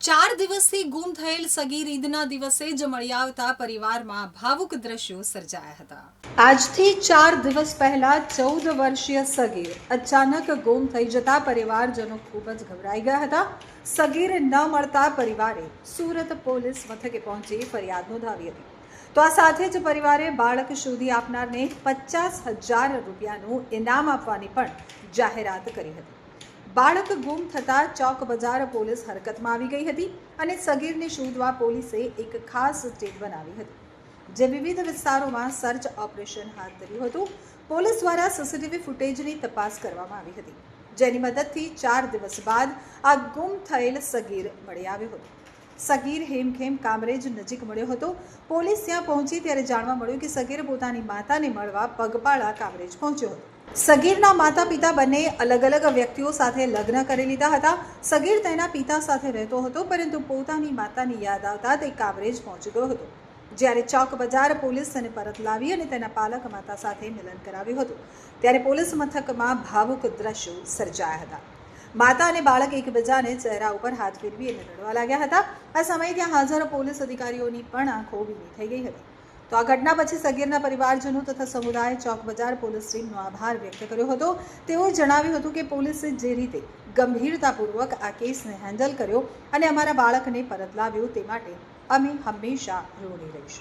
4 દિવસથી ગુમ થયેલ સગીર ઈદના દિવસે જ મળી આવતા પરિવારમાં ભાવુક દ્રશ્યો સર્જાયા હતા। આજથી 4 દિવસ પહેલા 14 વર્ષીય સગીર અચાનક ગુમ થઈ જતા પરિવારજનો ખૂબ જ ગભરાઈ ગયા હતા। સગીર ન મળતા પરિવારે સુરત પોલીસ મથકે પહોંચી ફરિયાદ નોંધાવી હતી। તો આ સાથે જ પરિવારે બાળક શોધી આપનારને 50,000 રૂપિયાનું ઇનામ આપવાની પણ જાહેરાત કરી હતી। બાળક ગુમ થતા ચોક બજાર પોલીસ હરકતમાં આવી ગઈ હતી અને સગીરને શોધવા પોલીસે એક ખાસ ટીમ બનાવી હતી, જે વિવિધ વિસ્તારોમાં સર્ચ ઓપરેશન હાથ ધર્યું હતું। પોલીસ દ્વારા સીસીટીવી ફૂટેજની તપાસ કરવામાં આવી હતી, જેની મદદથી 4 દિવસ બાદ આ ગુમ થયેલ સગીર મળી આવ્યો હતો। સગીર હેમખેમ કામરેજ નજીક મળ્યો હતો। પોલીસ ત્યાં પહોંચી ત્યારે જાણવા મળ્યું કે સગીર પોતાની માતાને મળવા પગપાળા કામરેજ પહોંચ્યો હતો। સગીરના માતા પિતા બંને અલગ અલગ વ્યક્તિઓ સાથે લગ્ન કરી લીધા હતા। સગીર તેના પિતા સાથે રહેતો હતો, પરંતુ પોતાની માતાની યાદ આવતા તે કામરેજ પહોંચી ગયો હતો। જ્યારે ચોક બજાર પોલીસ તેને પરત લાવી અને તેના પાલક માતા સાથે મિલન કરાવ્યું હતું, ત્યારે પોલીસ મથકમાં ભાવુક દ્રશ્યો સર્જાયા હતા। માતા અને બાળક એકબીજાને ચહેરા ઉપર હાથ ફેરવી અને રડવા લાગ્યા હતા। આ સમયે ત્યાં હાજર પોલીસ અધિકારીઓની પણ આંખો ભીની થઈ ગઈ હતી। તો આ ઘટના પછી સગીરના પરિવારજનો તથા સમુદાય ચોક બજાર પોલીસ ટીમનો આભાર વ્યક્ત કર્યો હતો। તેઓએ જણાવ્યું હતું કે પોલીસે જે રીતે ગંભીરતાપૂર્વક આ કેસને હેન્ડલ કર્યો અને અમારા બાળકને પરત લાવ્યો તે માટે અમે હંમેશા ઋણી રહીશું।